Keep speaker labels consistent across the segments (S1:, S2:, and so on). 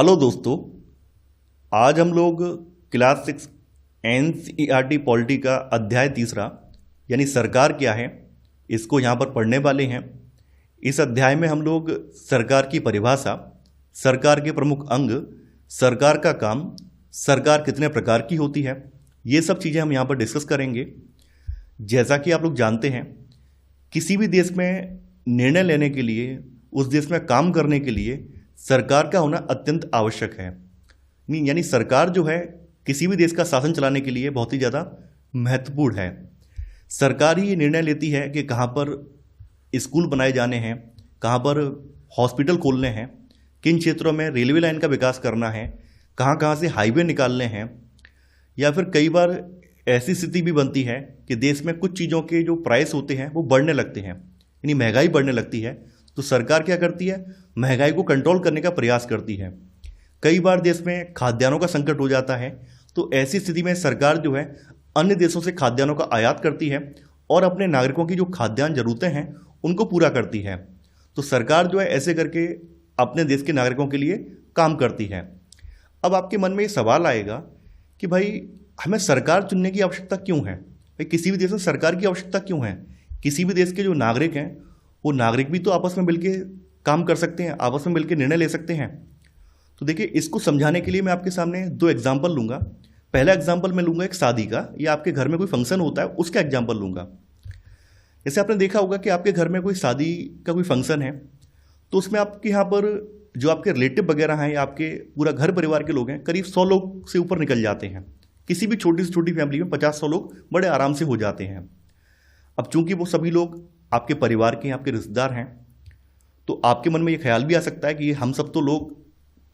S1: Hello दोस्तों, आज हम लोग क्लास 6 एनसीईआरटी पॉलिटी का अध्याय तीसरा यानी सरकार क्या है इसको यहाँ पर पढ़ने वाले हैं। इस अध्याय में हम लोग सरकार की परिभाषा, सरकार के प्रमुख अंग, सरकार का काम, सरकार कितने प्रकार की होती है, ये सब चीज़ें हम यहाँ पर डिस्कस करेंगे। जैसा कि आप लोग जानते हैं, किसी भी देश में निर्णय लेने के लिए, उस देश में काम करने के लिए सरकार का होना अत्यंत आवश्यक है। यानी सरकार जो है किसी भी देश का शासन चलाने के लिए बहुत ही ज़्यादा महत्वपूर्ण है। सरकार ही ये निर्णय लेती है कि कहाँ पर स्कूल बनाए जाने हैं, कहाँ पर हॉस्पिटल खोलने हैं, किन क्षेत्रों में रेलवे लाइन का विकास करना है, कहाँ कहाँ से हाईवे निकालने हैं। या फिर कई बार ऐसी स्थिति भी बनती है कि देश में कुछ चीज़ों के जो प्राइस होते हैं वो बढ़ने लगते हैं, यानी महंगाई बढ़ने लगती है। तो सरकार क्या करती है, महंगाई को कंट्रोल करने का प्रयास करती है। कई बार देश में खाद्यान्नों का संकट हो जाता है, तो ऐसी स्थिति में सरकार जो है अन्य देशों से खाद्यान्नों का आयात करती है और अपने नागरिकों की जो खाद्यान्न ज़रूरतें हैं उनको पूरा करती है। तो सरकार जो है ऐसे करके अपने देश के नागरिकों के लिए काम करती है। अब आपके मन में ये सवाल आएगा कि भाई हमें सरकार चुनने की आवश्यकता क्यों है, भाई किसी भी देश में सरकार की आवश्यकता क्यों है। किसी भी देश के जो नागरिक हैं वो नागरिक भी तो आपस में मिलके काम कर सकते हैं, आपस में मिलके निर्णय ले सकते हैं। तो देखिए, इसको समझाने के लिए मैं आपके सामने दो एग्जाम्पल लूँगा। पहला एग्जाम्पल मैं लूँगा एक शादी का, या आपके घर में कोई फंक्शन होता है उसका एग्जाम्पल लूँगा। जैसे आपने देखा होगा कि आपके घर में कोई शादी का कोई फंक्शन है, तो उसमें आपके यहाँ पर जो आपके रिलेटिव वगैरह हैं या आपके पूरा घर परिवार के लोग हैं, करीब 100 लोग से ऊपर निकल जाते हैं। किसी भी छोटी से छोटी फैमिली में 50-100 लोग बड़े आराम से हो जाते हैं। अब चूंकि वो सभी लोग आपके परिवार के, आपके रिश्तेदार हैं, तो आपके मन में ये ख्याल भी आ सकता है कि हम सब तो लोग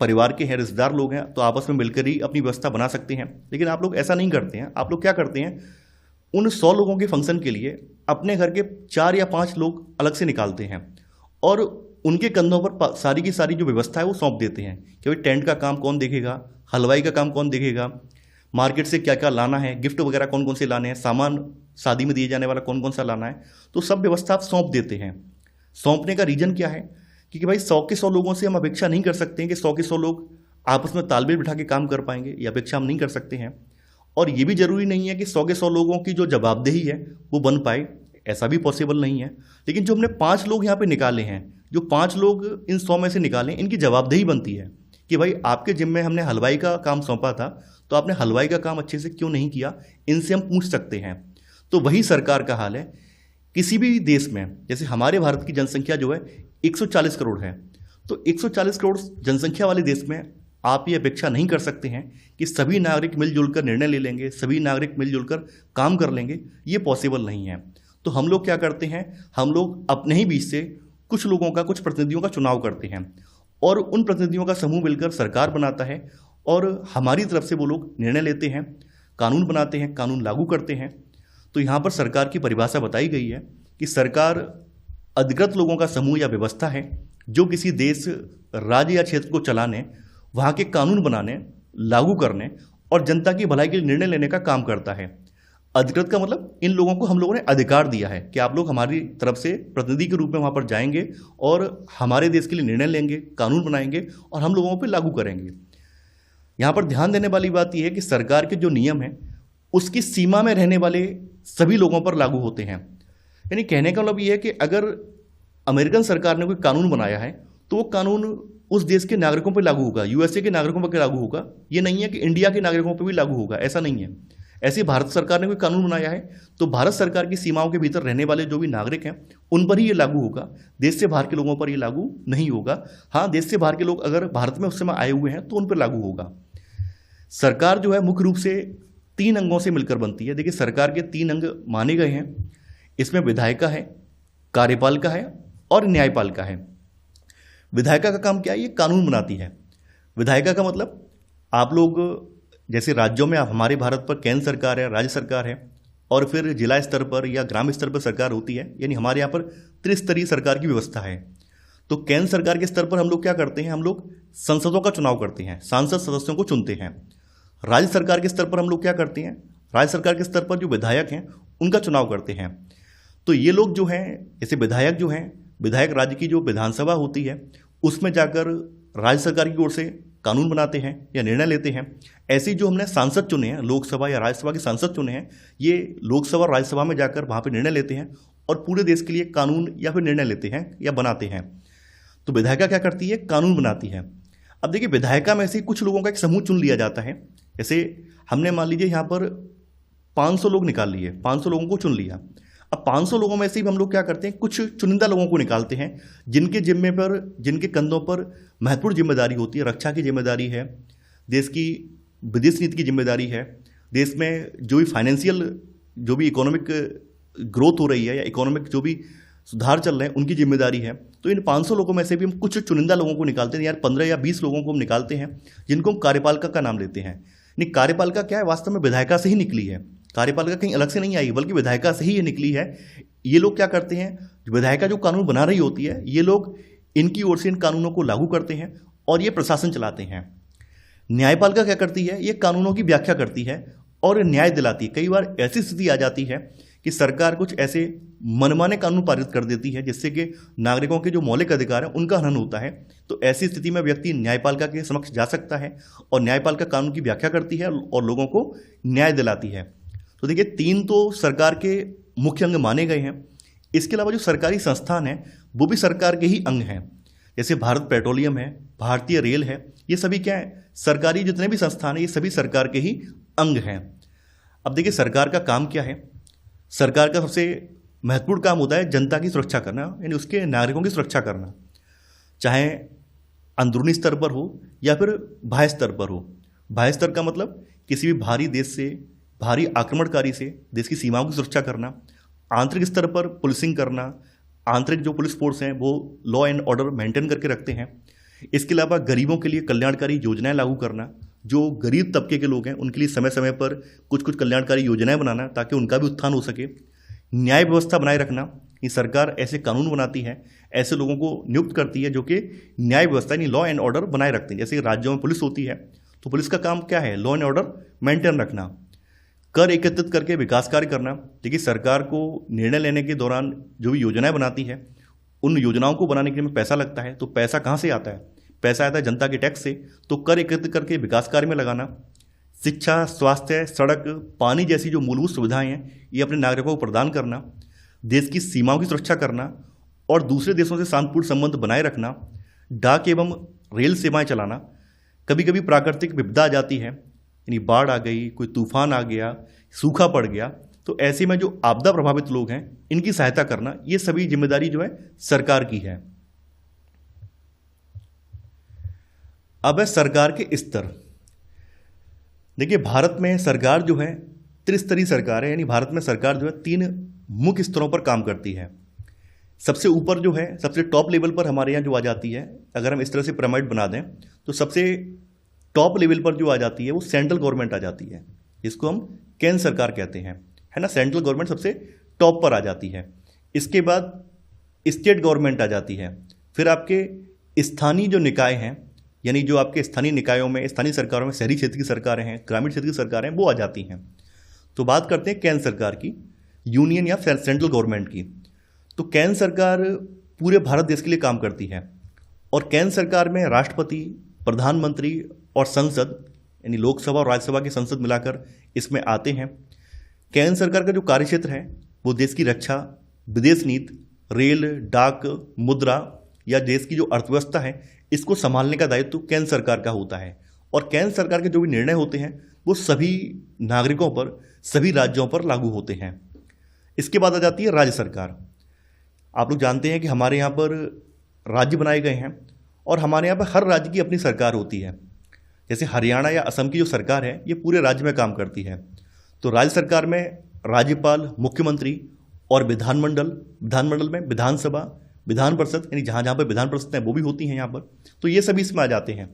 S1: परिवार के हैं, रिश्तेदार लोग हैं, तो आपस में मिलकर ही अपनी व्यवस्था बना सकते हैं। लेकिन आप लोग ऐसा नहीं करते हैं। आप लोग क्या करते हैं, उन 100 लोगों के फंक्शन के लिए अपने घर के 4 या 5 लोग अलग से निकालते हैं और उनके कंधों पर सारी की सारी जो व्यवस्था है वो सौंप देते हैं कि भाई टेंट का काम कौन देखेगा, हलवाई का काम कौन देखेगा, मार्केट से क्या क्या लाना है, गिफ्ट वगैरह कौन कौन से लाने हैं, सामान शादी में दिए जाने वाला कौन कौन सा लाना है, तो सब व्यवस्था आप सौंप देते हैं। सौंपने का रीजन क्या है, क्योंकि भाई 100 के 100 लोगों से हम अपेक्षा नहीं कर सकते हैं कि 100 के 100 लोग आपस में तालमेल बिठा के काम कर पाएंगे, ये अपेक्षा हम नहीं कर सकते हैं। और ये भी जरूरी नहीं है कि 100 के 100 लोगों की जो जवाबदेही है वो बन पाए, ऐसा भी पॉसिबल नहीं है। लेकिन जो हमने 5 लोग यहाँ पे निकाले हैं, जो 5 लोग इन 100 में से निकाले, इनकी जवाबदेही बनती है कि भाई आपके जिम्मे हमने हलवाई का काम सौंपा था, तो आपने हलवाई का काम अच्छे से क्यों नहीं किया, इनसे हम पूछ सकते हैं। तो वही सरकार का हाल है। किसी भी देश में, जैसे हमारे भारत की जनसंख्या जो है 140 करोड़ है, तो 140 करोड़ जनसंख्या वाले देश में आप ये अपेक्षा नहीं कर सकते हैं कि सभी नागरिक मिलजुल कर निर्णय ले लेंगे, सभी नागरिक मिलजुल कर काम कर लेंगे, ये पॉसिबल नहीं है। तो हम लोग क्या करते हैं, हम लोग अपने ही बीच से कुछ लोगों का, कुछ प्रतिनिधियों का चुनाव करते हैं और उन प्रतिनिधियों का समूह मिलकर सरकार बनाता है और हमारी तरफ से वो लोग निर्णय लेते हैं, कानून बनाते हैं, कानून लागू करते हैं। तो यहाँ पर सरकार की परिभाषा बताई गई है कि सरकार अधिकृत लोगों का समूह या व्यवस्था है जो किसी देश, राज्य या क्षेत्र को चलाने, वहाँ के कानून बनाने, लागू करने और जनता की भलाई के लिए निर्णय लेने का काम करता है। अधिकृत का मतलब इन लोगों को हम लोगों ने अधिकार दिया है कि आप लोग हमारी तरफ से प्रतिनिधि के रूप में वहाँ पर जाएंगे और हमारे देश के लिए निर्णय लेंगे, कानून बनाएंगे और हम लोगों पर लागू करेंगे। यहाँ पर ध्यान देने वाली बात यह है कि सरकार के जो नियम हैं उसकी सीमा में रहने वाले सभी लोगों पर लागू होते हैं। यानी कहने का मतलब ये है कि अगर अमेरिकन सरकार ने कोई कानून बनाया है तो वो कानून उस देश के नागरिकों पर लागू होगा, यूएसए के नागरिकों पर लागू होगा। ये नहीं है कि इंडिया के नागरिकों पर भी लागू होगा, ऐसा नहीं है। ऐसे भारत सरकार ने कोई कानून बनाया है तो भारत सरकार की सीमाओं के भीतर रहने वाले जो भी नागरिक हैं उन पर ही ये लागू होगा, देश से बाहर के लोगों पर ये लागू नहीं होगा। हाँ, देश से बाहर के लोग अगर भारत में उस समय आए हुए हैं तो उन पर लागू होगा। सरकार जो है मुख्य रूप से 3 अंगों से मिलकर बनती है। देखिए, सरकार के 3 अंग माने गए हैं। इसमें विधायिका है, कार्यपालिका है और न्यायपालिका है। विधायिका का काम क्या है, ये कानून बनाती है। विधायिका का मतलब आप लोग जैसे राज्यों में, हमारे भारत पर केंद्र सरकार है, राज्य सरकार है और फिर जिला स्तर पर या ग्राम स्तर पर सरकार होती है। यानी हमारे यहाँ पर त्रिस्तरीय सरकार की व्यवस्था है। तो केंद्र सरकार के स्तर पर हम लोग क्या करते हैं, हम लोग संसदों का चुनाव करते हैं, सांसद सदस्यों को चुनते हैं। राज्य सरकार के स्तर पर हम लोग क्या करते हैं, राज्य सरकार के स्तर पर जो विधायक हैं उनका चुनाव करते हैं। तो ये लोग जो हैं, जैसे विधायक जो हैं, विधायक राज्य की जो विधानसभा होती है उसमें जाकर राज्य सरकार की ओर से कानून बनाते हैं या निर्णय लेते हैं। ऐसे जो हमने सांसद चुने हैं, लोकसभा या राज्यसभा के सांसद चुने हैं, ये लोकसभा और राज्यसभा में जाकर वहाँ पे निर्णय लेते हैं और पूरे देश के लिए कानून या फिर निर्णय लेते हैं या बनाते हैं। तो विधायिका क्या करती है? कानून बनाती है। अब देखिए, विधायिका में से कुछ लोगों का एक समूह चुन लिया जाता है। जैसे हमने मान लीजिए यहाँ पर 500 लोग निकाल लिए, 500 लोगों को चुन लिया। अब 500 लोगों में से भी हम लोग क्या करते हैं, कुछ चुनिंदा लोगों को निकालते हैं जिनके जिम्मे पर, जिनके कंधों पर महत्वपूर्ण जिम्मेदारी होती है। रक्षा की जिम्मेदारी है, देश की विदेश नीति की जिम्मेदारी है, देश में जो भी फाइनेंशियल, जो भी इकोनॉमिक ग्रोथ हो रही है या इकोनॉमिक जो भी सुधार चल रहे हैं, उनकी जिम्मेदारी है। तो इन 500 लोगों में से भी हम कुछ चुनिंदा लोगों को निकालते हैं, यार 15 या 20 लोगों को हम निकालते हैं जिनको हम कार्यपालिका का नाम लेते हैं। नहीं, कार्यपालिका क्या है? वास्तव में विधायिका से ही निकली है। कार्यपालिका कहीं अलग से नहीं आई, बल्कि विधायिका से ही ये निकली है। ये लोग क्या करते हैं, विधायिका जो कानून बना रही होती है, ये लोग इनकी ओर से इन कानूनों को लागू करते हैं और ये प्रशासन चलाते हैं। न्यायपालिका क्या करती है? ये कानूनों की व्याख्या करती है और न्याय दिलाती है। कई बार ऐसी स्थिति आ जाती है कि सरकार कुछ ऐसे मनमाने कानून पारित कर देती है जिससे कि नागरिकों के जो मौलिक अधिकार हैं उनका हनन होता है। तो ऐसी स्थिति में व्यक्ति न्यायपालिका के समक्ष जा सकता है और न्यायपालिका कानून की व्याख्या करती है और लोगों को न्याय दिलाती है। तो देखिए, 3 तो सरकार के मुख्य अंग माने गए हैं। इसके अलावा जो सरकारी संस्थान हैं वो भी सरकार के ही अंग हैं। जैसे भारत पेट्रोलियम है, भारतीय रेल है, ये सभी क्या है? सरकारी जितने भी संस्थान हैं ये सभी सरकार के ही अंग हैं। अब देखिए, सरकार का काम क्या है? सरकार का सबसे महत्वपूर्ण काम होता है जनता की सुरक्षा करना, यानी उसके नागरिकों की सुरक्षा करना, चाहे अंदरूनी स्तर पर हो या फिर बाह्य स्तर पर हो। बाह्य स्तर का मतलब किसी भी भारी देश से, भारी आक्रमणकारी से देश की सीमाओं की सुरक्षा करना। आंतरिक स्तर पर पुलिसिंग करना, आंतरिक जो पुलिस फोर्स हैं वो लॉ एंड ऑर्डर मेंटेन करके रखते हैं। इसके अलावा गरीबों के लिए कल्याणकारी योजनाएं लागू करना, जो गरीब तबके के लोग हैं उनके लिए समय समय पर कुछ कुछ कल्याणकारी योजनाएं बनाना ताकि उनका भी उत्थान हो सके। न्याय व्यवस्था बनाए रखना, ये सरकार ऐसे कानून बनाती है, ऐसे लोगों को नियुक्त करती है जो कि न्याय व्यवस्था यानी लॉ एंड ऑर्डर बनाए रखते हैं। जैसे राज्यों में पुलिस होती है तो पुलिस का काम क्या है? लॉ एंड ऑर्डर मेंटेन रखना। कर एकत्रित करके विकास कार्य करना। देखिए, सरकार को निर्णय लेने के दौरान जो भी योजनाएं बनाती है, उन योजनाओं को बनाने के लिए पैसा लगता है। तो पैसा कहाँ से आता है? पैसा आता है जनता के टैक्स से। तो कर एकत्रित करके विकास कार्य में लगाना। शिक्षा, स्वास्थ्य, सड़क, पानी जैसी जो मूलभूत सुविधाएं हैं ये अपने नागरिकों को प्रदान करना। देश की सीमाओं की सुरक्षा करना और दूसरे देशों से शांतिपूर्ण संबंध बनाए रखना। डाक एवं रेल सेवाएं चलाना। कभी कभी प्राकृतिक विपदा आ जाती है, यानी बाढ़ आ गई, कोई तूफान आ गया, सूखा पड़ गया, तो ऐसे में जो आपदा प्रभावित लोग हैं इनकी सहायता करना, ये सभी जिम्मेदारी जो है सरकार की है। अब है सरकार के स्तर। देखिए, भारत में सरकार जो है त्रिस्तरीय सरकार है, यानी भारत में सरकार जो है 3 मुख्य स्तरों पर काम करती है। सबसे ऊपर जो है, सबसे टॉप लेवल पर हमारे यहाँ जो आ जाती है, अगर हम इस तरह से पिरामिड बना दें तो सबसे टॉप लेवल पर जो आ जाती है वो सेंट्रल गवर्नमेंट आ जाती है, जिसको हम केंद्र सरकार कहते हैं, है ना। सेंट्रल गवर्नमेंट सबसे टॉप पर आ जाती है। इसके बाद स्टेट गवर्नमेंट आ जाती है। फिर आपके स्थानीय जो निकाय हैं, यानी जो आपके स्थानीय निकायों में, स्थानीय सरकारों में शहरी क्षेत्र की सरकारें हैं, ग्रामीण क्षेत्र की सरकारें, वो आ जाती हैं। तो बात करते हैं केंद्र सरकार की, यूनियन या सेंट्रल गवर्नमेंट की। तो केंद्र सरकार पूरे भारत देश के लिए काम करती है और केंद्र सरकार में राष्ट्रपति, प्रधानमंत्री और संसद, यानी लोकसभा और राज्यसभा की संसद मिलाकर इसमें आते हैं। केंद्र सरकार का जो कार्यक्षेत्र है वो देश की रक्षा, विदेश नीति, रेल, डाक, मुद्रा या देश की जो अर्थव्यवस्था है इसको संभालने का दायित्व केंद्र सरकार का होता है। और केंद्र सरकार के जो भी निर्णय होते हैं वो सभी नागरिकों पर, सभी राज्यों पर लागू होते हैं। इसके बाद आ जाती है राज्य सरकार। आप लोग जानते हैं कि हमारे यहाँ पर राज्य बनाए गए हैं और हमारे यहाँ पर हर राज्य की अपनी सरकार होती है। जैसे हरियाणा या असम की जो सरकार है ये पूरे राज्य में काम करती है। तो राज्य सरकार में राज्यपाल, मुख्यमंत्री और विधानमंडल में विधानसभा, विधान परिषद, यानी जहाँ जहाँ पर विधान परिषद है वो भी होती हैं यहाँ पर। तो ये सभी इसमें आ जाते हैं।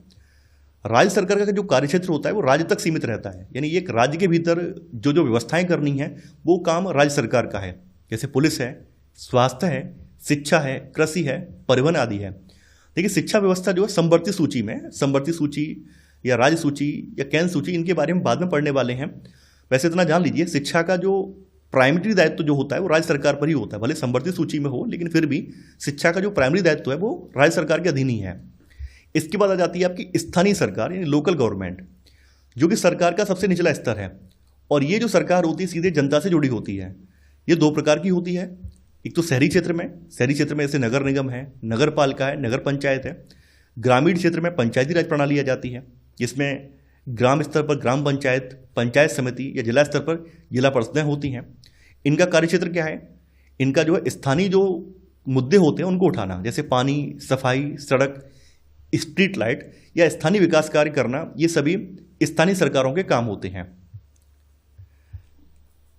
S1: राज्य सरकार का जो कार्यक्षेत्र होता है वो राज्य तक सीमित रहता है, यानी एक राज्य के भीतर जो जो व्यवस्थाएं करनी है वो काम राज्य सरकार का है। जैसे पुलिस है, स्वास्थ्य है, शिक्षा है, कृषि है, परिवहन आदि है। देखिए, शिक्षा व्यवस्था जो है समवर्ती सूची में, समवर्ती सूची या राज्य सूची या केंद्र सूची, इनके बारे में बाद में पढ़ने वाले हैं। वैसे इतना जान लीजिए, शिक्षा का जो प्राइमरी दायित्व जो होता है वो राज्य सरकार पर ही होता है। भले समवर्ती सूची में हो लेकिन फिर भी शिक्षा का जो प्राइमरी दायित्व है वो राज्य सरकार के अधीन ही है। इसके बाद आ जाती है आपकी स्थानीय सरकार यानी लोकल गवर्नमेंट, जो कि सरकार का सबसे निचला स्तर है। और ये जो सरकार होती है सीधे जनता से जुड़ी होती है। ये दो प्रकार की होती है, एक तो शहरी क्षेत्र में जैसे नगर निगम है, नगर पालिका है, नगर पंचायत है। ग्रामीण क्षेत्र में पंचायती राज प्रणाली आ जाती है, जिसमें ग्राम स्तर पर ग्राम पंचायत, पंचायत समिति या जिला स्तर पर जिला परिषदें होती हैं। इनका कार्यक्षेत्र क्या है? इनका जो है स्थानीय जो मुद्दे होते हैं उनको उठाना, जैसे पानी, सफाई, सड़क, स्ट्रीट लाइट या स्थानीय विकास कार्य करना, ये सभी स्थानीय सरकारों के काम होते हैं।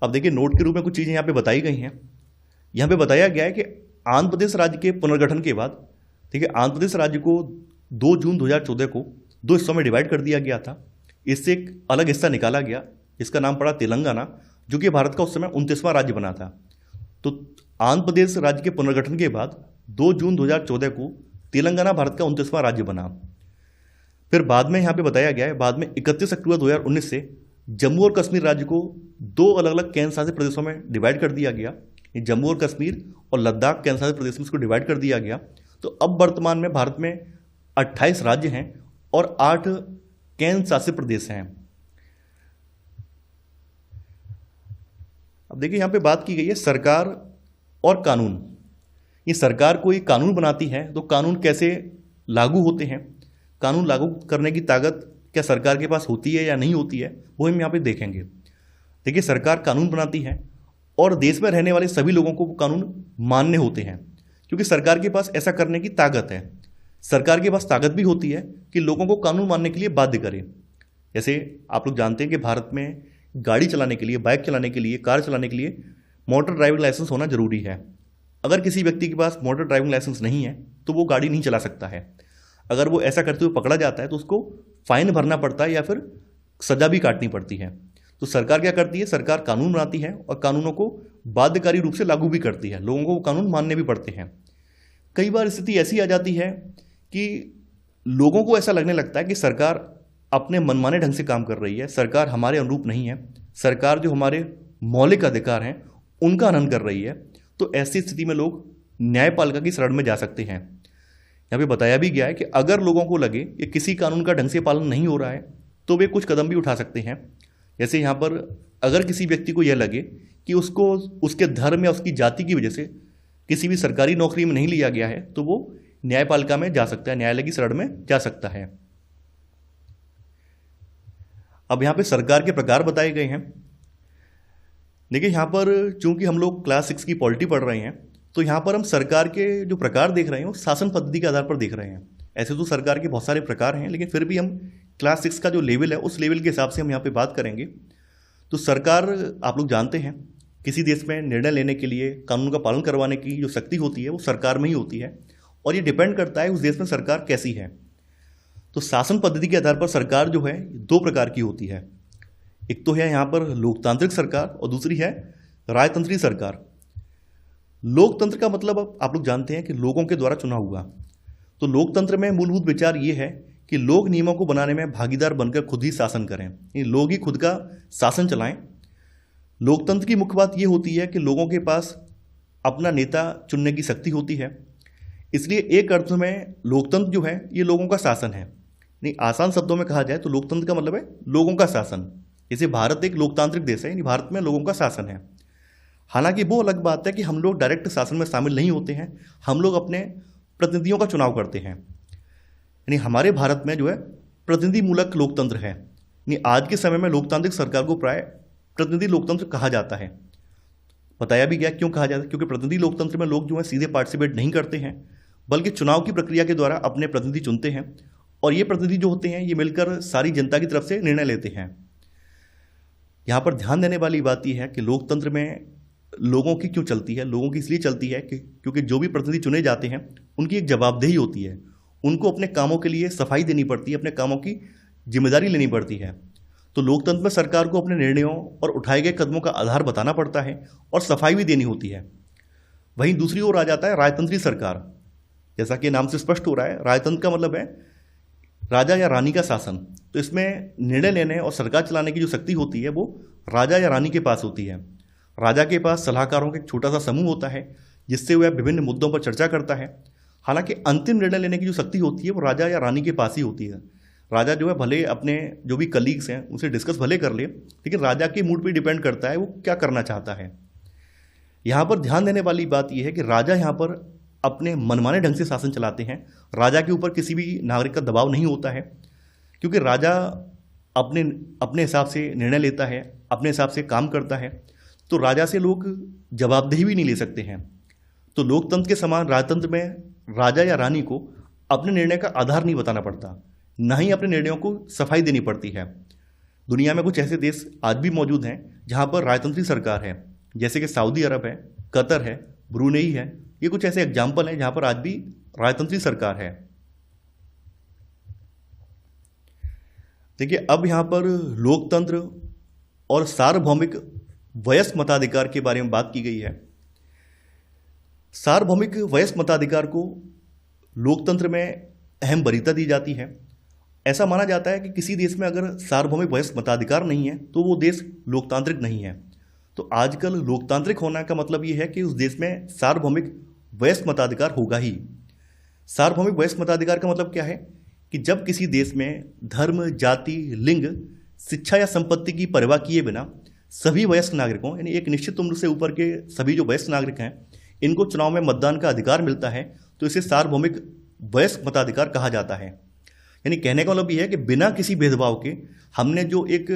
S1: अब देखिए, नोट के रूप में कुछ चीज़ें यहाँ पे बताई गई हैं। यहाँ पे बताया गया है कि आंध्र प्रदेश राज्य के पुनर्गठन के बाद, ठीक है, आंध्र प्रदेश राज्य को 2 जून 2014 को 2 हिस्सों में डिवाइड कर दिया गया था। इससे एक अलग हिस्सा निकाला गया, इसका नाम पड़ा तेलंगाना, जो कि भारत का उस समय 29वां राज्य बना था। तो आंध्र प्रदेश राज्य के पुनर्गठन के बाद 2 जून 2014 को तेलंगाना भारत का 29वां राज्य बना। फिर बाद में यहाँ पे बताया गया है, बाद में 31 अक्टूबर 2019 से जम्मू और कश्मीर राज्य को 2 अलग अलग केंद्र शासित प्रदेशों में डिवाइड कर दिया गया। जम्मू और कश्मीर और लद्दाख केंद्र शासित प्रदेश में इसको डिवाइड कर दिया गया। तो अब वर्तमान में भारत में 28 राज्य हैं और 8 केंद्र शासित प्रदेश हैं। अब देखिए, यहाँ पे बात की गई है सरकार और कानून। ये सरकार कोई कानून बनाती है तो कानून कैसे लागू होते हैं, कानून लागू करने की ताकत क्या सरकार के पास होती है या नहीं होती है, वो हम यहाँ पे देखेंगे। देखिए, सरकार कानून बनाती है और देश में रहने वाले सभी लोगों को कानून मानने होते हैं, क्योंकि सरकार के पास ऐसा करने की ताकत है। सरकार के पास ताकत भी होती है कि लोगों को कानून मानने के लिए बाध्य करे। जैसे आप लोग जानते हैं कि भारत में गाड़ी चलाने के लिए, बाइक चलाने के लिए, कार चलाने के लिए मोटर ड्राइविंग लाइसेंस होना जरूरी है। अगर किसी व्यक्ति के पास मोटर ड्राइविंग लाइसेंस नहीं है तो वो गाड़ी नहीं चला सकता है। अगर वो ऐसा करते हुए पकड़ा जाता है तो उसको फाइन भरना पड़ता है या फिर सजा भी काटनी पड़ती है। तो सरकार क्या करती है? सरकार कानून बनाती है और कानूनों को बाध्यकारी रूप से लागू भी करती है। लोगों को कानून मानने भी पड़ते हैं। कई बार स्थिति ऐसी आ जाती है कि लोगों को ऐसा लगने लगता है कि सरकार अपने मनमाने ढंग से काम कर रही है, सरकार हमारे अनुरूप नहीं है, सरकार जो हमारे मौलिक अधिकार हैं उनका हनन कर रही है। तो ऐसी स्थिति में लोग न्यायपालिका की शरण में जा सकते हैं। यहाँ पे बताया भी गया है कि अगर लोगों को लगे कि किसी कानून का ढंग से पालन नहीं हो रहा है तो वे कुछ कदम भी उठा सकते हैं। जैसे यहाँ पर अगर किसी व्यक्ति को यह लगे कि उसको उसके धर्म या उसकी जाति की वजह से किसी भी सरकारी नौकरी में नहीं लिया गया है तो वो न्यायपालिका में जा सकता है, न्यायालय की शरण में जा सकता है। अब यहाँ पे सरकार के प्रकार बताए गए हैं। देखिए, यहाँ पर चूंकि हम लोग क्लास 6 की पॉलिटी पढ़ रहे हैं तो यहाँ पर हम सरकार के जो प्रकार देख रहे हैं वो शासन पद्धति के आधार पर देख रहे हैं। ऐसे तो सरकार के बहुत सारे प्रकार हैं, लेकिन फिर भी हम क्लास 6 का जो लेवल है उस लेवल के हिसाब से हम यहाँ पे बात करेंगे। तो सरकार, आप लोग जानते हैं, किसी देश में निर्णय लेने के लिए, कानून का पालन करवाने की जो शक्ति होती है वो सरकार में ही होती है और ये डिपेंड करता है उस देश में सरकार कैसी है। तो शासन पद्धति के आधार पर सरकार जो है 2 प्रकार की होती है। एक तो है यहाँ पर लोकतांत्रिक सरकार और दूसरी है राजतंत्रीय सरकार। लोकतंत्र का मतलब आप लोग जानते हैं कि लोगों के द्वारा चुना हुआ। तो लोकतंत्र में मूलभूत विचार ये है कि लोग नियमों को बनाने में भागीदार बनकर खुद ही शासन करें, लोग ही खुद का शासन चलाएं। लोकतंत्र की मुख्य बात ये होती है कि लोगों के पास अपना नेता चुनने की शक्ति होती है। इसलिए एक अर्थ में लोकतंत्र जो है ये लोगों का शासन है। नहीं, आसान शब्दों में कहा जाए तो लोकतंत्र का मतलब है लोगों का शासन। जैसे भारत एक लोकतांत्रिक देश है, यानी भारत में लोगों का शासन है। हालांकि वो अलग बात है कि हम लोग डायरेक्ट शासन में शामिल नहीं होते हैं, हम लोग अपने प्रतिनिधियों का चुनाव करते हैं। यानी हमारे भारत में जो है प्रतिनिधिमूलक लोकतंत्र है। यानी आज के समय में लोकतांत्रिक सरकार को प्राय प्रतिनिधि लोकतंत्र कहा जाता है। बताया भी गया क्यों कहा जाता है, क्योंकि प्रतिनिधि लोकतंत्र में लोग जो है सीधे पार्टिसिपेट नहीं करते हैं, बल्कि चुनाव की प्रक्रिया के द्वारा अपने प्रतिनिधि चुनते हैं और ये प्रतिनिधि जो होते हैं ये मिलकर सारी जनता की तरफ से निर्णय लेते हैं। यहाँ पर ध्यान देने वाली बात यह है कि लोकतंत्र में लोगों की क्यों चलती है। लोगों की इसलिए चलती है कि क्योंकि जो भी प्रतिनिधि चुने जाते हैं उनकी एक जवाबदेही होती है, उनको अपने कामों के लिए सफाई देनी पड़ती है, अपने कामों की जिम्मेदारी लेनी पड़ती है। तो लोकतंत्र में सरकार को अपने निर्णयों और उठाए गए कदमों का आधार बताना पड़ता है और सफाई भी देनी होती है। वहीं दूसरी ओर आ जाता है राजतंत्रीय सरकार। जैसा कि नाम से स्पष्ट हो रहा है, राजतंत्र का मतलब है राजा या रानी का शासन। तो इसमें निर्णय लेने और सरकार चलाने की जो शक्ति होती है वो राजा या रानी के पास होती है। राजा के पास सलाहकारों का एक छोटा सा समूह होता है जिससे वह विभिन्न मुद्दों पर चर्चा करता है। हालांकि अंतिम निर्णय लेने की जो शक्ति होती है वो राजा या रानी के पास ही होती है। राजा जो है भले अपने जो भी कलीग्स हैं उनसे डिस्कस भले कर ले, लेकिन राजा के मूड पे डिपेंड करता है वो क्या करना चाहता है। यहाँ पर ध्यान देने वाली बात यह है कि राजा यहाँ पर अपने मनमाने ढंग से शासन चलाते हैं। राजा के ऊपर किसी भी नागरिक का दबाव नहीं होता है, क्योंकि राजा अपने अपने हिसाब से निर्णय लेता है, अपने हिसाब से काम करता है, तो राजा से लोग जवाबदेही भी नहीं ले सकते हैं। तो लोकतंत्र के समान राजतंत्र में राजा या रानी को अपने निर्णय का आधार नहीं बताना पड़ता, ना ही अपने निर्णयों को सफाई देनी पड़ती है। दुनिया में कुछ ऐसे देश आज भी मौजूद हैं जहां पर राजतंत्री सरकार है, जैसे कि सऊदी अरब है, कतर है, ब्रुनेई है। ये कुछ ऐसे एग्जाम्पल हैं जहां पर आज भी राजतंत्री सरकार है। देखिए, अब यहां पर लोकतंत्र और सार्वभौमिक वयस्क मताधिकार के बारे में बात की गई है। सार्वभौमिक वयस्क मताधिकार को लोकतंत्र में अहम वरीयता दी जाती है। ऐसा माना जाता है कि किसी देश में अगर सार्वभौमिक वयस्क मताधिकार नहीं है तो वो देश लोकतांत्रिक नहीं है। तो आजकल लोकतांत्रिक होने का मतलब ये है कि उस देश में सार्वभौमिक वयस्क मताधिकार होगा ही। सार्वभौमिक वयस्क मताधिकार का मतलब क्या है कि जब किसी देश में धर्म, जाति, लिंग, शिक्षा या संपत्ति की परवाह किए बिना सभी वयस्क नागरिकों, यानी एक निश्चित उम्र से ऊपर के सभी जो वयस्क नागरिक हैं, इनको चुनाव में मतदान का अधिकार मिलता है, तो इसे सार्वभौमिक वयस्क मताधिकार कहा जाता है। यानी कहने का मतलब ये है कि बिना किसी भेदभाव के हमने जो एक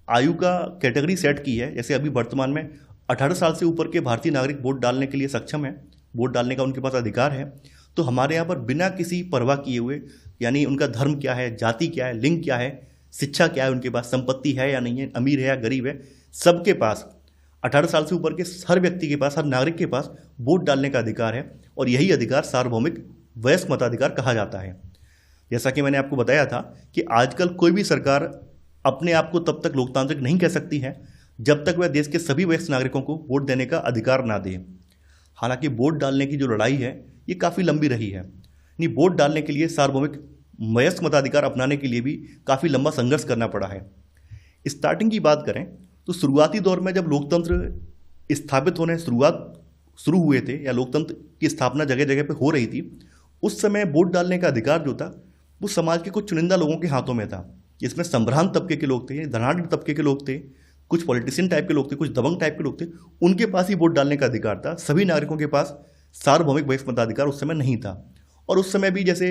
S1: आयु का कैटेगरी सेट की है, जैसे अभी वर्तमान में 18 साल से ऊपर के भारतीय नागरिक वोट डालने के लिए सक्षम है, वोट डालने का उनके पास अधिकार है, तो हमारे यहाँ पर बिना किसी परवाह किए हुए, यानी उनका धर्म क्या है, जाति क्या है, लिंग क्या है, शिक्षा क्या है, उनके पास संपत्ति है या नहीं है, अमीर है या गरीब है, सबके पास 18 साल से ऊपर के हर व्यक्ति के पास, हर नागरिक के पास वोट डालने का अधिकार है। और यही अधिकार सार्वभौमिक वयस्क मताधिकार कहा जाता है। जैसा कि मैंने आपको बताया था कि आजकल कोई भी सरकार अपने आप को तब तक लोकतांत्रिक नहीं कह सकती है जब तक वह देश के सभी वयस्क नागरिकों को वोट देने का अधिकार ना दे। हालांकि वोट डालने की जो लड़ाई है ये काफ़ी लंबी रही है। यानी वोट डालने के लिए सार्वभौमिक वयस्क मताधिकार अपनाने के लिए भी काफ़ी लंबा संघर्ष करना पड़ा है। स्टार्टिंग की बात करें तो शुरुआती दौर में जब लोकतंत्र स्थापित होने शुरू हुए थे या लोकतंत्र की स्थापना जगह जगह पे हो रही थी, उस समय वोट डालने का अधिकार जो था वो समाज के कुछ चुनिंदा लोगों के हाथों में था। इसमें संभ्रांत तबके के लोग थे, धनाढ़ तबके के लोग थे, कुछ पॉलिटिशियन टाइप के लोग थे, कुछ दबंग टाइप के लोग थे, उनके पास ही वोट डालने का अधिकार था। सभी नागरिकों के पास सार्वभौमिक वयस्क मताधिकार उस समय नहीं था। और उस समय भी जैसे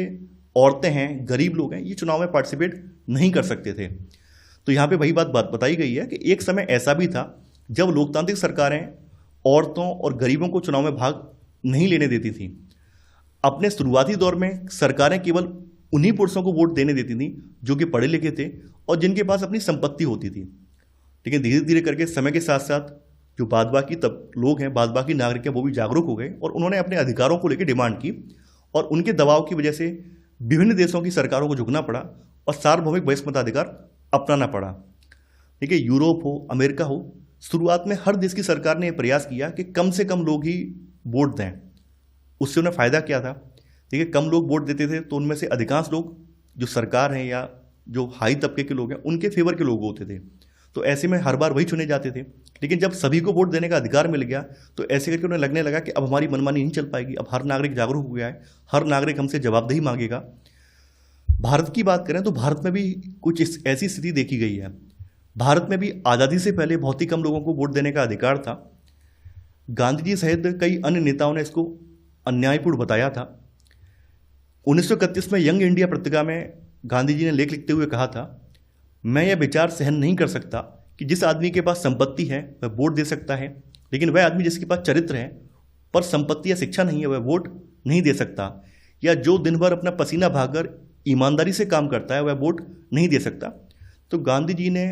S1: औरतें हैं, गरीब लोग हैं, ये चुनाव में पार्टिसिपेट नहीं कर सकते थे। तो यहाँ पे वही बात बताई गई है कि एक समय ऐसा भी था जब लोकतांत्रिक सरकारें औरतों और गरीबों को चुनाव में भाग नहीं लेने देती थी। अपने शुरुआती दौर में सरकारें केवल उन्हीं पुरुषों को वोट देने देती थी जो कि पढ़े लिखे थे और जिनके पास अपनी संपत्ति होती थी। लेकिन धीरे धीरे करके समय के साथ साथ जो बाद बाकी तब लोग हैं, बाद बाकी नागरिक हैं, वो भी जागरूक हो गए और उन्होंने अपने अधिकारों को लेकर डिमांड की और उनके दबाव की वजह से विभिन्न देशों की सरकारों को झुकना पड़ा और सार्वभौमिक वयस्क मताधिकार अपनाना पड़ा। देखिए, यूरोप हो, अमेरिका हो, शुरुआत में हर देश की सरकार ने यह प्रयास किया कि कम से कम लोग ही वोट दें। उससे उन्हें फ़ायदा क्या था? देखिए, कम लोग वोट देते थे तो उनमें से अधिकांश लोग जो सरकार हैं या जो हाई तबके के लोग हैं उनके फेवर के लोग होते थे, तो ऐसे में हर बार वही चुने जाते थे। लेकिन जब सभी को वोट देने का अधिकार मिल गया तो ऐसे करके उन्हें लगने लगा कि अब हमारी मनमानी नहीं चल पाएगी, अब हर नागरिक जागरूक हो गया है, हर नागरिक हमसे जवाबदेही मांगेगा। भारत की बात करें तो भारत में भी कुछ ऐसी स्थिति देखी गई है। भारत में भी आज़ादी से पहले बहुत ही कम लोगों को वोट देने का अधिकार था। गांधी जी सहित कई अन्य नेताओं ने इसको अन्यायपूर्ण बताया था। 1931 में यंग इंडिया पत्रिका में गांधी जी ने लेख लिखते हुए कहा था, मैं यह विचार सहन नहीं कर सकता कि जिस आदमी के पास संपत्ति है वह वोट दे सकता है, लेकिन वह आदमी जिसके पास चरित्र है पर संपत्ति या शिक्षा नहीं है वह वोट नहीं दे सकता, या जो दिन भर अपना पसीना बहाकर ईमानदारी से काम करता है वह वोट नहीं दे सकता। तो गांधी जी ने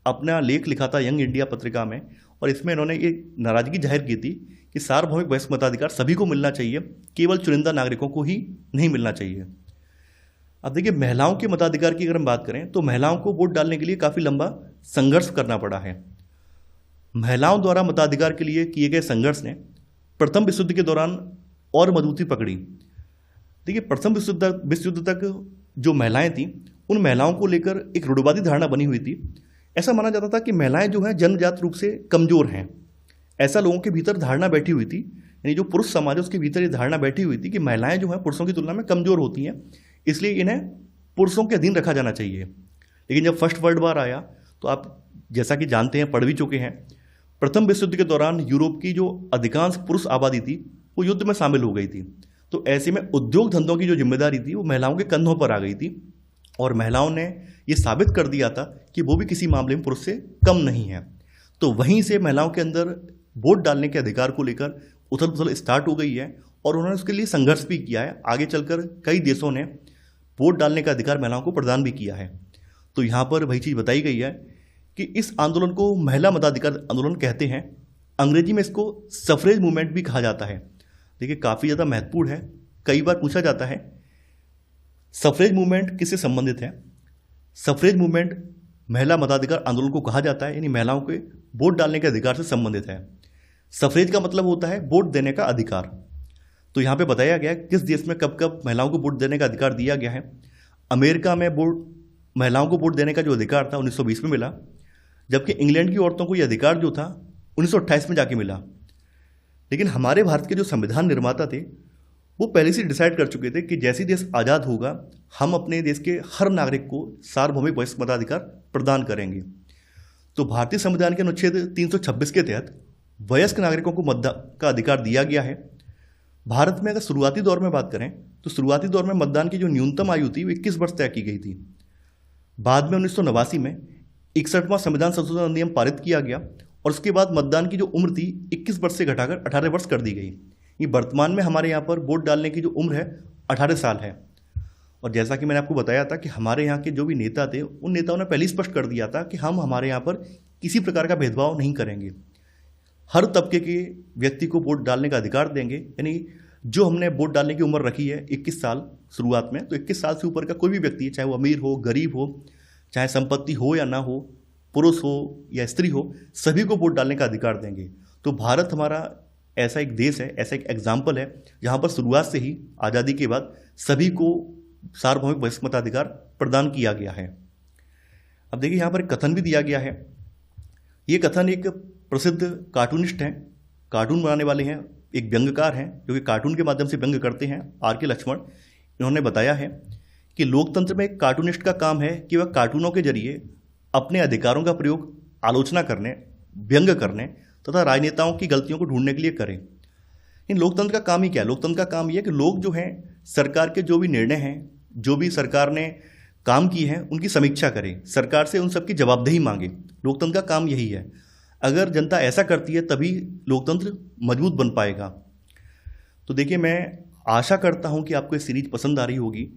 S1: अपना लेख लिखा था यंग इंडिया पत्रिका में और इसमें इन्होंने ये नाराज़गी जाहिर की थी कि सार्वभौमिक वयस्क मताधिकार सभी को मिलना चाहिए, केवल चुनिंदा नागरिकों को ही नहीं मिलना चाहिए। अब देखिए, महिलाओं के मताधिकार की अगर हम बात करें तो महिलाओं को वोट डालने के लिए काफ़ी लंबा संघर्ष करना पड़ा है। महिलाओं द्वारा मताधिकार के लिए किए गए संघर्ष ने प्रथम विश्व युद्ध के दौरान और मजबूती पकड़ी। देखिए, प्रथम विश्व युद्ध तक जो महिलाएं थीं उन महिलाओं को लेकर एक रूढ़िवादी धारणा बनी हुई थी। ऐसा माना जाता था कि महिलाएं जो हैं जन्मजात रूप से कमज़ोर हैं, ऐसा लोगों के भीतर धारणा बैठी हुई थी। यानी जो पुरुष समाज है उसके भीतर ये धारणा बैठी हुई थी कि महिलाएं जो हैं पुरुषों की तुलना में कमज़ोर होती हैं, इसलिए इन्हें पुरुषों के अधीन रखा जाना चाहिए। लेकिन जब फर्स्ट वर्ल्ड वॉर आया तो आप जैसा कि जानते हैं, पढ़ भी चुके हैं, प्रथम विश्व युद्ध के दौरान यूरोप की जो अधिकांश पुरुष आबादी थी वो युद्ध में शामिल हो गई थी। तो ऐसे में उद्योग धंधों की जो जिम्मेदारी थी वो महिलाओं के कंधों पर आ गई थी और महिलाओं ने ये साबित कर दिया था कि वो भी किसी मामले में पुरुष से कम नहीं है। तो वहीं से महिलाओं के अंदर वोट डालने के अधिकार को लेकर उथल पुथल स्टार्ट हो गई है और उन्होंने उसके लिए संघर्ष भी किया है। आगे चलकर कई देशों ने वोट डालने का अधिकार महिलाओं को प्रदान भी किया है। तो यहाँ पर वही चीज़ बताई गई है कि इस आंदोलन को महिला मताधिकार आंदोलन कहते हैं। अंग्रेजी में इसको सफरेज मूवमेंट भी कहा जाता है। देखिए काफ़ी ज़्यादा महत्वपूर्ण है, कई बार पूछा जाता है सफरेज मूवमेंट किससे संबंधित है। सफरेज मूवमेंट महिला मताधिकार आंदोलन को कहा जाता है, यानी महिलाओं के वोट डालने के अधिकार से संबंधित है। सफरेज का मतलब होता है वोट देने का अधिकार। तो यहाँ पे बताया गया है किस देश में कब कब महिलाओं को वोट देने का अधिकार दिया गया है। अमेरिका में महिलाओं को वोट देने का जो अधिकार था 1920 में मिला, जबकि इंग्लैंड की औरतों को यह अधिकार जो था 1928 में जाके मिला। लेकिन हमारे भारत के जो संविधान निर्माता थे वो पहले से डिसाइड कर चुके थे कि जैसे ही देश आज़ाद होगा हम अपने देश के हर नागरिक को सार्वभौमिक वयस्क मताधिकार प्रदान करेंगे। तो भारतीय संविधान के अनुच्छेद 326 के तहत वयस्क नागरिकों को मतदान का अधिकार दिया गया है। भारत में अगर शुरुआती दौर में बात करें तो शुरुआती दौर में मतदान की जो न्यूनतम आयु थी वो 21 वर्ष तय की गई थी। बाद में 1989 में 61वां संविधान संशोधन अधिनियम पारित किया गया और उसके बाद मतदान की जो उम्र थी 21 वर्ष से घटाकर 18 वर्ष कर दी गई। ये वर्तमान में हमारे यहाँ पर वोट डालने की जो उम्र है 18 साल है। और जैसा कि मैंने आपको बताया था कि हमारे यहाँ के जो भी नेता थे उन नेताओं ने पहले ही स्पष्ट कर दिया था कि हम हमारे यहाँ पर किसी प्रकार का भेदभाव नहीं करेंगे, हर तबके के व्यक्ति को वोट डालने का अधिकार देंगे। यानी जो हमने वोट डालने की उम्र रखी है 21 साल शुरुआत में, तो 21 साल से ऊपर का कोई भी व्यक्ति, चाहे वो अमीर हो, गरीब हो, चाहे संपत्ति हो या ना हो, पुरुष हो या स्त्री हो, सभी को वोट डालने का अधिकार देंगे। तो भारत हमारा ऐसा एक देश है, ऐसा एक एग्जाम्पल है जहाँ पर शुरुआत से ही आज़ादी के बाद सभी को सार्वभौमिक वयस्क मताधिकार प्रदान किया गया है। अब देखिए यहाँ पर एक कथन भी दिया गया है। ये कथन एक प्रसिद्ध कार्टूनिस्ट हैं, कार्टून बनाने वाले हैं, एक व्यंग्यकार हैं जो कि कार्टून के माध्यम से व्यंग्य करते हैं, आर.के. लक्ष्मण। इन्होंने बताया है कि लोकतंत्र में एक कार्टूनिस्ट का काम है कि वह कार्टूनों के जरिए अपने अधिकारों का प्रयोग आलोचना करने, व्यंग्य करने तथा राजनेताओं की गलतियों को ढूंढने के लिए करें। इन लोकतंत्र का काम ही क्या है? लोकतंत्र का काम यह है कि लोग जो हैं सरकार के जो भी निर्णय हैं, जो भी सरकार ने काम किए हैं, उनकी समीक्षा करें, सरकार से उन सब की जवाबदेही मांगे। लोकतंत्र का काम यही है। अगर जनता ऐसा करती है तभी लोकतंत्र मजबूत बन पाएगा। तो देखिए, मैं आशा करता हूं कि आपको ये सीरीज पसंद आ रही होगी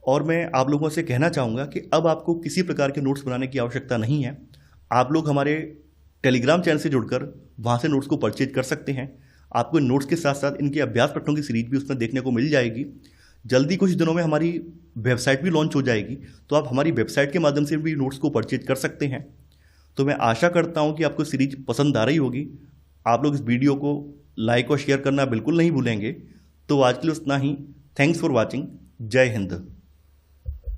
S1: और मैं आप लोगों से कहना चाहूँगा कि अब आपको किसी प्रकार के नोट्स बनाने की आवश्यकता नहीं है। आप लोग हमारे टेलीग्राम चैनल से जुड़कर वहाँ से नोट्स को परचेज कर सकते हैं। आपको इन नोट्स के साथ साथ इनके अभ्यास प्रश्नों की सीरीज भी उसमें देखने को मिल जाएगी। जल्दी कुछ दिनों में हमारी वेबसाइट भी लॉन्च हो जाएगी, तो आप हमारी वेबसाइट के माध्यम से भी नोट्स को परचेज कर सकते हैं। तो मैं आशा करता हूँ कि आपको सीरीज पसंद आ रही होगी। आप लोग इस वीडियो को लाइक और शेयर करना बिल्कुल नहीं भूलेंगे। तो आज के लिए उतना ही। Thanks for watching. जय हिंद।